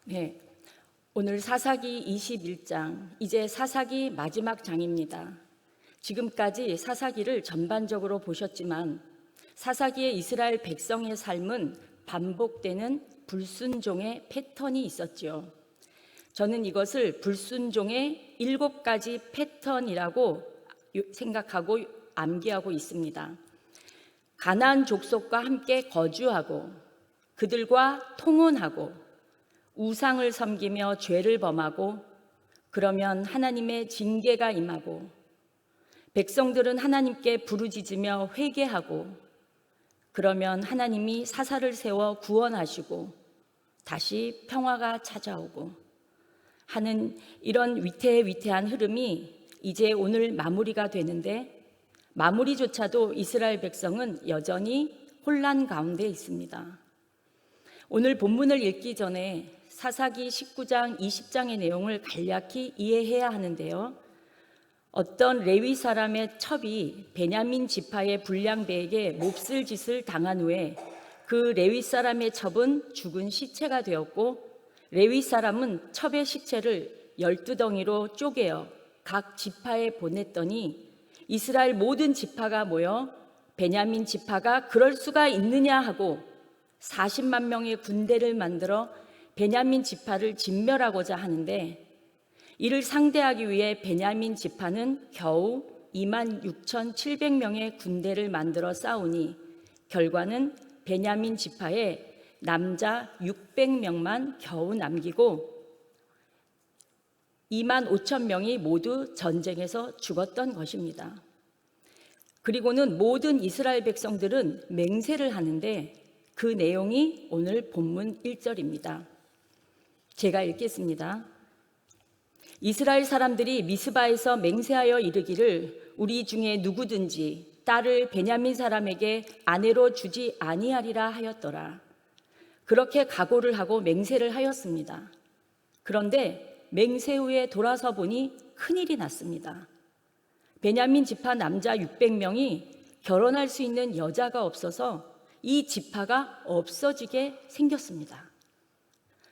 네, 오늘 사사기 21장, 이제 사사기 마지막 장입니다. 지금까지 사사기를 전반적으로 보셨지만 사사기의 이스라엘 백성의 삶은 반복되는 불순종의 패턴이 있었죠. 저는 이것을 불순종의 7가지 패턴이라고 생각하고 암기하고 있습니다. 가나안 족속과 함께 거주하고 그들과 통혼하고 우상을 섬기며 죄를 범하고 그러면 하나님의 징계가 임하고 백성들은 하나님께 부르짖으며 회개하고 그러면 하나님이 사사를 세워 구원하시고 다시 평화가 찾아오고 하는 이런 위태위태한 흐름이 이제 오늘 마무리가 되는데 마무리조차도 이스라엘 백성은 여전히 혼란 가운데 있습니다. 오늘 본문을 읽기 전에 사사기 19장, 20장의 내용을 간략히 이해해야 하는데요. 어떤 레위 사람의 첩이 베냐민 지파의 불량배에게 몹쓸 짓을 당한 후에 그 레위 사람의 첩은 죽은 시체가 되었고 레위 사람은 첩의 시체를 12덩이로 쪼개어 각 지파에 보냈더니 이스라엘 모든 지파가 모여 베냐민 지파가 그럴 수가 있느냐 하고 40만 명의 군대를 만들어 베냐민 지파를 진멸하고자 하는데 이를 상대하기 위해 베냐민 지파는 겨우 26,700명의 군대를 만들어 싸우니 결과는 베냐민 지파에 남자 600명만 겨우 남기고 25,000명이 모두 전쟁에서 죽었던 것입니다. 그리고는 모든 이스라엘 백성들은 맹세를 하는데 그 내용이 오늘 본문 1절입니다. 제가 읽겠습니다. 이스라엘 사람들이 미스바에서 맹세하여 이르기를 우리 중에 누구든지 딸을 베냐민 사람에게 아내로 주지 아니하리라 하였더라. 그렇게 각오를 하고 맹세를 하였습니다. 그런데 맹세 후에 돌아서 보니 큰일이 났습니다. 베냐민 지파 남자 600명이 결혼할 수 있는 여자가 없어서 이 지파가 없어지게 생겼습니다.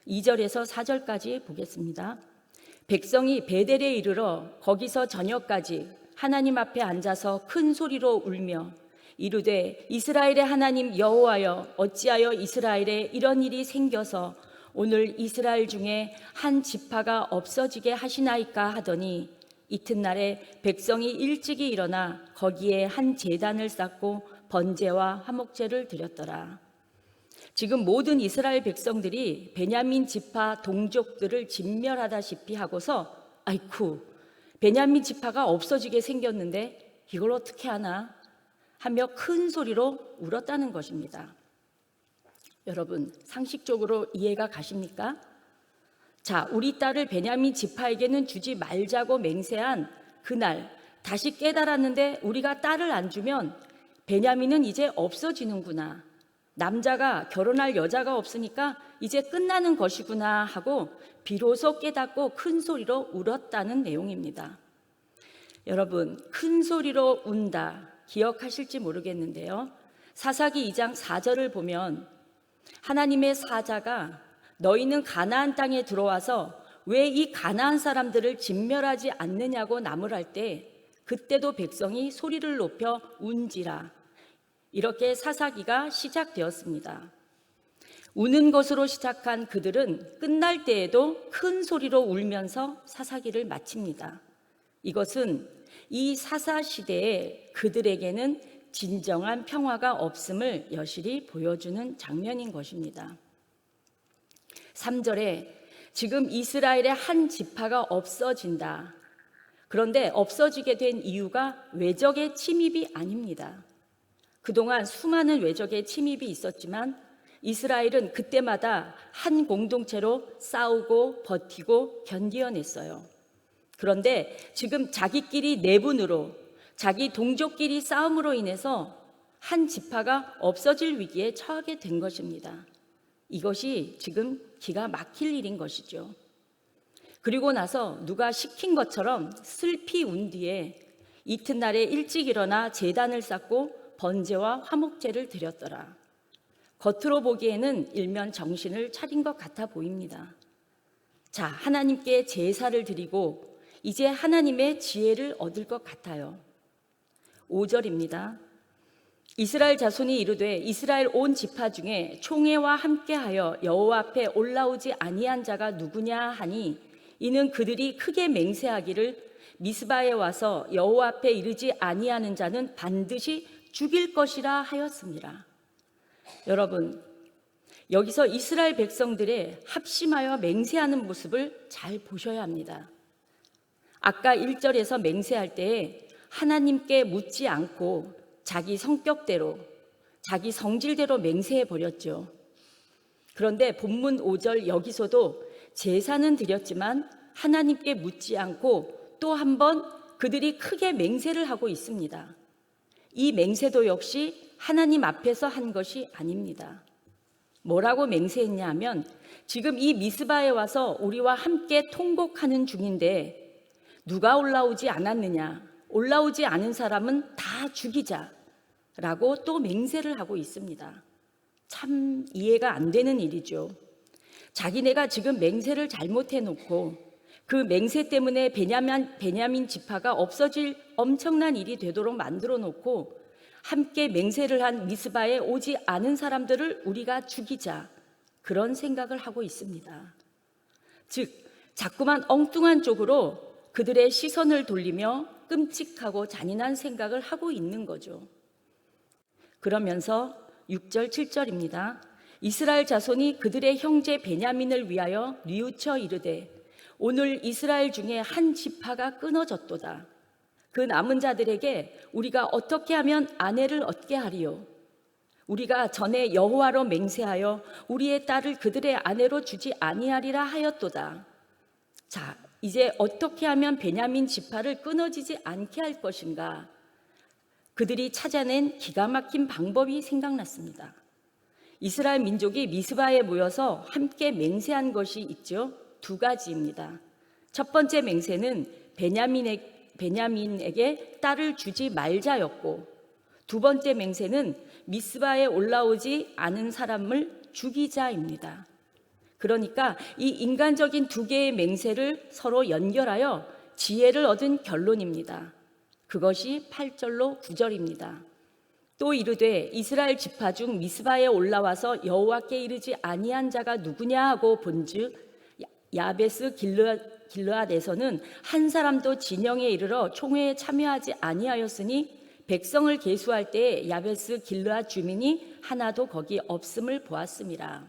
2절에서 4절까지 보겠습니다. 백성이 베델에 이르러 거기서 저녁까지 하나님 앞에 앉아서 큰 소리로 울며 이르되 이스라엘의 하나님 여호와여 어찌하여 이스라엘에 이런 일이 생겨서 오늘 이스라엘 중에 한 지파가 없어지게 하시나이까 하더니 이튿날에 백성이 일찍이 일어나 거기에 한 제단을 쌓고 번제와 화목제를 드렸더라. 지금 모든 이스라엘 백성들이 베냐민 지파 동족들을 진멸하다시피 하고서 아이쿠 베냐민 지파가 없어지게 생겼는데 이걸 어떻게 하나 하며 큰 소리로 울었다는 것입니다. 여러분 상식적으로 이해가 가십니까? 자, 우리 딸을 베냐민 지파에게는 주지 말자고 맹세한 그날 다시 깨달았는데 우리가 딸을 안 주면 베냐민은 이제 없어지는구나. 남자가 결혼할 여자가 없으니까 이제 끝나는 것이구나 하고 비로소 깨닫고 큰 소리로 울었다는 내용입니다. 여러분, 큰 소리로 운다 기억하실지 모르겠는데요. 사사기 2장 4절을 보면 하나님의 사자가 너희는 가나안 땅에 들어와서 왜 이 가나안 사람들을 진멸하지 않느냐고 나무랄 때 그때도 백성이 소리를 높여 운지라. 이렇게 사사기가 시작되었습니다. 우는 것으로 시작한 그들은 끝날 때에도 큰 소리로 울면서 사사기를 마칩니다. 이것은 이 사사 시대에 그들에게는 진정한 평화가 없음을 여실히 보여주는 장면인 것입니다. 3절에 지금 이스라엘의 한 지파가 없어진다. 그런데 없어지게 된 이유가 외적의 침입이 아닙니다. 그동안 수많은 외적의 침입이 있었지만 이스라엘은 그때마다 한 공동체로 싸우고 버티고 견디어냈어요. 그런데 지금 자기끼리 내분으로 자기 동족끼리 싸움으로 인해서 한 지파가 없어질 위기에 처하게 된 것입니다. 이것이 지금 기가 막힐 일인 것이죠. 그리고 나서 누가 시킨 것처럼 슬피 운 뒤에 이튿날에 일찍 일어나 제단을 쌓고 번제와 화목제를 드렸더라. 겉으로 보기에는 일면 정신을 차린 것 같아 보입니다. 자, 하나님께 제사를 드리고 이제 하나님의 지혜를 얻을 것 같아요. 5절입니다. 이스라엘 자손이 이르되 이스라엘 온 지파 중에 총회와 함께하여 여호와 앞에 올라오지 아니한 자가 누구냐 하니 이는 그들이 크게 맹세하기를 미스바에 와서 여호와 앞에 이르지 아니하는 자는 반드시 죽일 것이라 하였습니다. 여러분, 여기서 이스라엘 백성들의 합심하여 맹세하는 모습을 잘 보셔야 합니다. 아까 1절에서 맹세할 때에 하나님께 묻지 않고 자기 성격대로, 자기 성질대로 맹세해 버렸죠. 그런데 본문 5절 여기서도 제사는 드렸지만 하나님께 묻지 않고 또 한 번 그들이 크게 맹세를 하고 있습니다. 이 맹세도 역시 하나님 앞에서 한 것이 아닙니다. 뭐라고 맹세했냐 하면 지금 이 미스바에 와서 우리와 함께 통곡하는 중인데 누가 올라오지 않았느냐, 올라오지 않은 사람은 다 죽이자라고 또 맹세를 하고 있습니다. 참 이해가 안 되는 일이죠. 자기네가 지금 맹세를 잘못해놓고 그 맹세 때문에 베냐민 지파가 없어질 엄청난 일이 되도록 만들어 놓고 함께 맹세를 한 미스바에 오지 않은 사람들을 우리가 죽이자, 그런 생각을 하고 있습니다. 즉 자꾸만 엉뚱한 쪽으로 그들의 시선을 돌리며 끔찍하고 잔인한 생각을 하고 있는 거죠. 그러면서 6절 7절입니다. 이스라엘 자손이 그들의 형제 베냐민을 위하여 뉘우쳐 이르되 오늘 이스라엘 중에 한 지파가 끊어졌도다. 그 남은 자들에게 우리가 어떻게 하면 아내를 얻게 하리요? 우리가 전에 여호와로 맹세하여 우리의 딸을 그들의 아내로 주지 아니하리라 하였도다. 자, 이제 어떻게 하면 베냐민 지파를 끊어지지 않게 할 것인가? 그들이 찾아낸 기가 막힌 방법이 생각났습니다. 이스라엘 민족이 미스바에 모여서 함께 맹세한 것이 있죠. 두 가지입니다. 첫 번째 맹세는 베냐민에게 딸을 주지 말자였고, 두 번째 맹세는 미스바에 올라오지 않은 사람을 죽이자입니다. 그러니까 이 인간적인 두 개의 맹세를 서로 연결하여 지혜를 얻은 결론입니다. 그것이 8절로 9절입니다. 또 이르되 이스라엘 지파 중 미스바에 올라와서 여호와께 이르지 아니한 자가 누구냐 하고 본즉 야베스 길르앗에서는 한 사람도 진영에 이르러 총회에 참여하지 아니하였으니 백성을 계수할 때에 야베스 길르앗 주민이 하나도 거기 없음을 보았습니다.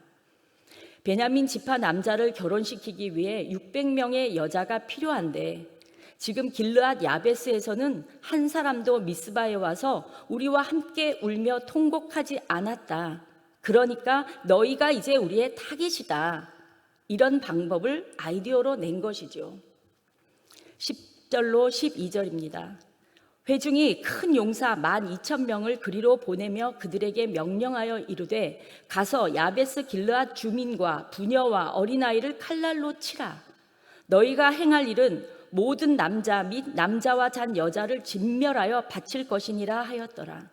베냐민 지파 남자를 결혼시키기 위해 600명의 여자가 필요한데 지금 길르앗 야베스에서는 한 사람도 미스바에 와서 우리와 함께 울며 통곡하지 않았다. 그러니까 너희가 이제 우리의 타깃이다. 이런 방법을 아이디어로 낸 것이죠. 10절로 12절입니다. 회중이 큰 용사 12,000명을 그리로 보내며 그들에게 명령하여 이르되 가서 야베스 길르앗 주민과 부녀와 어린아이를 칼날로 치라. 너희가 행할 일은 모든 남자 및 남자와 잔 여자를 진멸하여 바칠 것이니라 하였더라.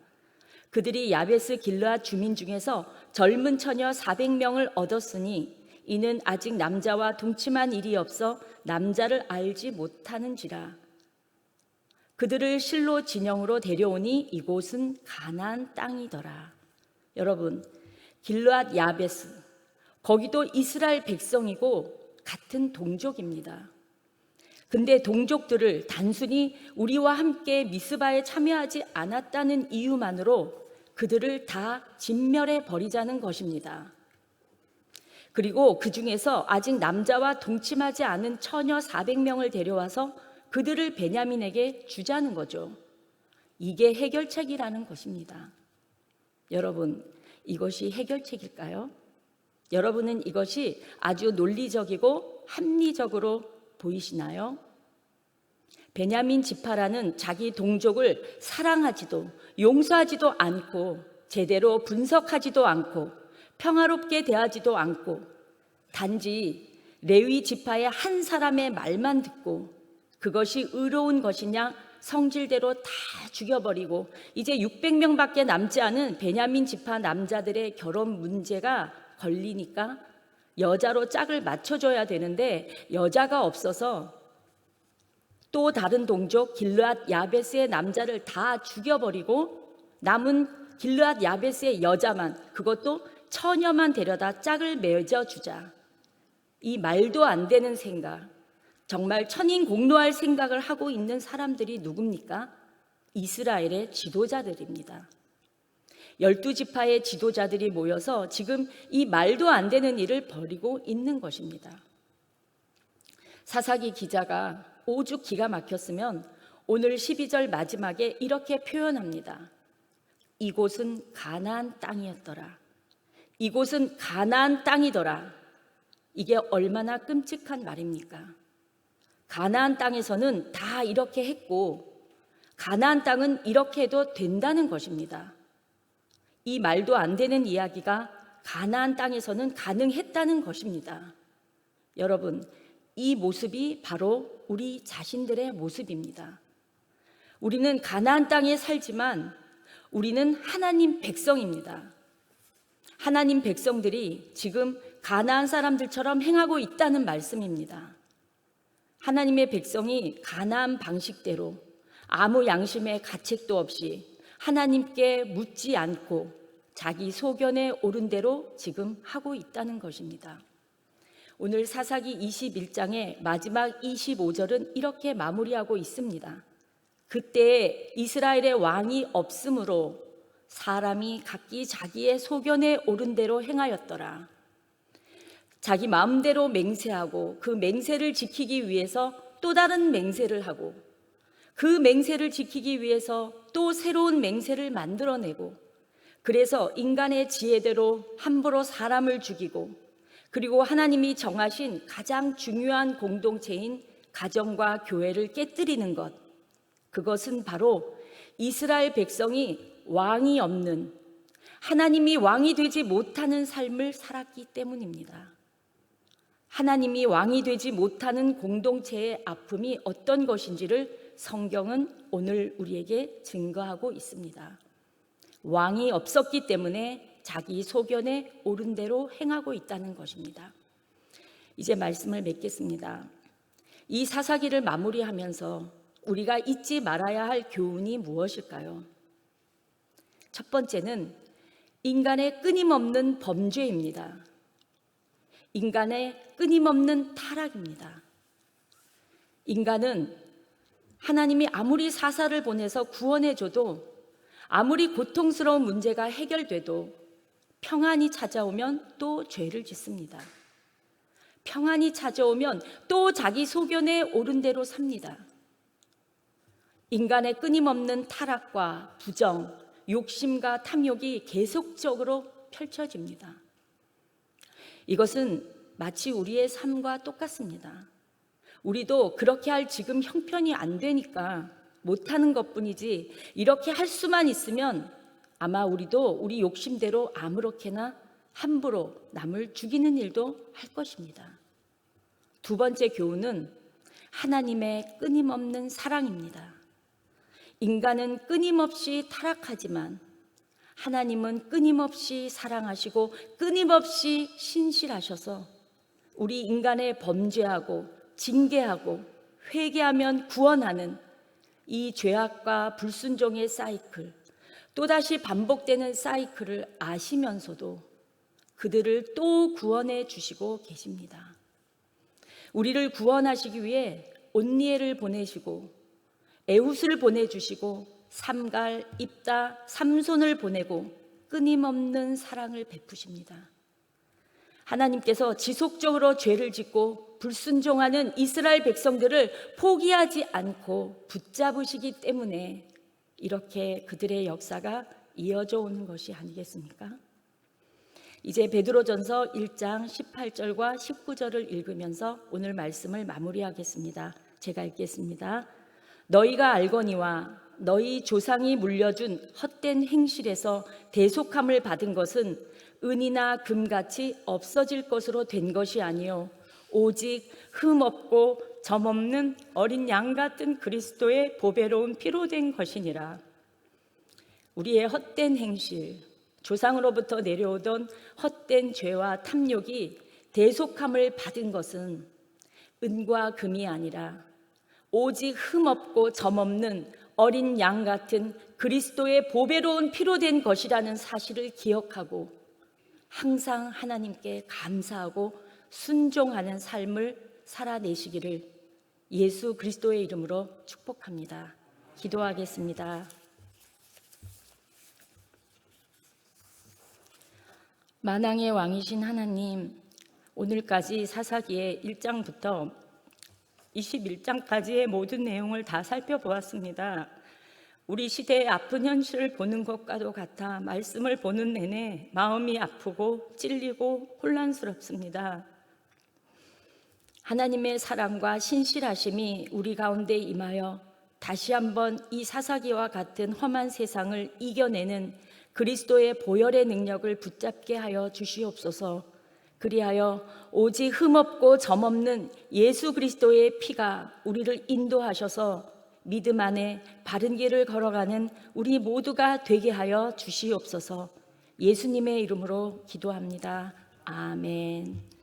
그들이 야베스 길르앗 주민 중에서 젊은 처녀 400명을 얻었으니 이는 아직 남자와 동침한 일이 없어 남자를 알지 못하는지라. 그들을 실로 진영으로 데려오니 이곳은 가나안 땅이더라. 여러분, 길르앗 야베스, 거기도 이스라엘 백성이고 같은 동족입니다. 근데 동족들을 단순히 우리와 함께 미스바에 참여하지 않았다는 이유만으로 그들을 다 진멸해 버리자는 것입니다. 그리고 그 중에서 아직 남자와 동침하지 않은 처녀 400명을 데려와서 그들을 베냐민에게 주자는 거죠. 이게 해결책이라는 것입니다. 여러분, 이것이 해결책일까요? 여러분은 이것이 아주 논리적이고 합리적으로 보이시나요? 베냐민 지파라는 자기 동족을 사랑하지도 용서하지도 않고 제대로 분석하지도 않고 평화롭게 대하지도 않고 단지 레위 지파의 한 사람의 말만 듣고 그것이 의로운 것이냐 성질대로 다 죽여버리고 이제 600명밖에 남지 않은 베냐민 지파 남자들의 결혼 문제가 걸리니까 여자로 짝을 맞춰줘야 되는데 여자가 없어서 또 다른 동족 길르앗 야베스의 남자를 다 죽여버리고 남은 길르앗 야베스의 여자만, 그것도 처녀만 데려다 짝을 맺어주자. 이 말도 안 되는 생각, 정말 천인공노할 생각을 하고 있는 사람들이 누굽니까? 이스라엘의 지도자들입니다. 12지파의 지도자들이 모여서 지금 이 말도 안 되는 일을 벌이고 있는 것입니다. 사사기 기자가 오죽 기가 막혔으면 오늘 12절 마지막에 이렇게 표현합니다. 이곳은 가나안 땅이었더라. 이곳은 가나안 땅이더라. 이게 얼마나 끔찍한 말입니까? 가나안 땅에서는 다 이렇게 했고 가나안 땅은 이렇게 해도 된다는 것입니다. 이 말도 안 되는 이야기가 가나안 땅에서는 가능했다는 것입니다. 여러분, 이 모습이 바로 우리 자신들의 모습입니다. 우리는 가나안 땅에 살지만 우리는 하나님 백성입니다. 하나님 백성들이 지금 가나안 사람들처럼 행하고 있다는 말씀입니다. 하나님의 백성이 가나안 방식대로 아무 양심의 가책도 없이 하나님께 묻지 않고 자기 소견에 오른 대로 지금 하고 있다는 것입니다. 오늘 사사기 21장의 마지막 25절은 이렇게 마무리하고 있습니다. 그때 이스라엘의 왕이 없으므로 사람이 각기 자기의 소견에 오른 대로 행하였더라. 자기 마음대로 맹세하고 그 맹세를 지키기 위해서 또 다른 맹세를 하고 그 맹세를 지키기 위해서 또 새로운 맹세를 만들어내고, 그래서 인간의 지혜대로 함부로 사람을 죽이고, 그리고 하나님이 정하신 가장 중요한 공동체인 가정과 교회를 깨뜨리는 것, 그것은 바로 이스라엘 백성이 왕이 없는, 하나님이 왕이 되지 못하는 삶을 살았기 때문입니다. 하나님이 왕이 되지 못하는 공동체의 아픔이 어떤 것인지를 성경은 오늘 우리에게 증거하고 있습니다. 왕이 없었기 때문에 자기 소견에 오른 대로 행하고 있다는 것입니다. 이제 말씀을 맺겠습니다. 이 사사기를 마무리하면서 우리가 잊지 말아야 할 교훈이 무엇일까요? 첫 번째는 인간의 끊임없는 범죄입니다. 인간의 끊임없는 타락입니다. 인간은 하나님이 아무리 사사를 보내서 구원해줘도, 아무리 고통스러운 문제가 해결돼도 평안이 찾아오면 또 죄를 짓습니다. 평안이 찾아오면 또 자기 소견에 오른 대로 삽니다. 인간의 끊임없는 타락과 부정, 욕심과 탐욕이 계속적으로 펼쳐집니다. 이것은 마치 우리의 삶과 똑같습니다. 우리도 그렇게 할 지금 형편이 안 되니까 못하는 것뿐이지, 이렇게 할 수만 있으면 아마 우리도 우리 욕심대로 아무렇게나 함부로 남을 죽이는 일도 할 것입니다. 두 번째 교훈은 하나님의 끊임없는 사랑입니다. 인간은 끊임없이 타락하지만 하나님은 끊임없이 사랑하시고 끊임없이 신실하셔서 우리 인간의 범죄하고 징계하고 회개하면 구원하는 이 죄악과 불순종의 사이클, 또다시 반복되는 사이클을 아시면서도 그들을 또 구원해 주시고 계십니다. 우리를 구원하시기 위해 온니엘을 보내시고 에훗을 보내주시고 삼갈, 입다, 삼손을 보내고 끊임없는 사랑을 베푸십니다. 하나님께서 지속적으로 죄를 짓고 불순종하는 이스라엘 백성들을 포기하지 않고 붙잡으시기 때문에 이렇게 그들의 역사가 이어져 오는 것이 아니겠습니까? 이제 베드로전서 1장 18절과 19절을 읽으면서 오늘 말씀을 마무리하겠습니다. 제가 읽겠습니다. 너희가 알거니와 너희 조상이 물려준 헛된 행실에서 대속함을 받은 것은 은이나 금같이 없어질 것으로 된 것이 아니요 오직 흠없고 점없는 어린 양 같은 그리스도의 보배로운 피로 된 것이니라. 우리의 헛된 행실, 조상으로부터 내려오던 헛된 죄와 탐욕이 대속함을 받은 것은 은과 금이 아니라 오직 흠없고 점없는 어린 양 같은 그리스도의 보배로운 피로 된 것이라는 사실을 기억하고 항상 하나님께 감사하고 순종하는 삶을 살아내시기를 예수 그리스도의 이름으로 축복합니다. 기도하겠습니다. 만왕의 왕이신 하나님, 오늘까지 사사기의 1장부터 21장까지의 모든 내용을 다 살펴보았습니다. 우리 시대의 아픈 현실을 보는 것과도 같아 말씀을 보는 내내 마음이 아프고 찔리고 혼란스럽습니다. 하나님의 사랑과 신실하심이 우리 가운데 임하여 다시 한번 이 사사기와 같은 험한 세상을 이겨내는 그리스도의 보혈의 능력을 붙잡게 하여 주시옵소서. 그리하여 오직 흠없고 점없는 예수 그리스도의 피가 우리를 인도하셔서 믿음 안에 바른 길을 걸어가는 우리 모두가 되게 하여 주시옵소서. 예수님의 이름으로 기도합니다. 아멘.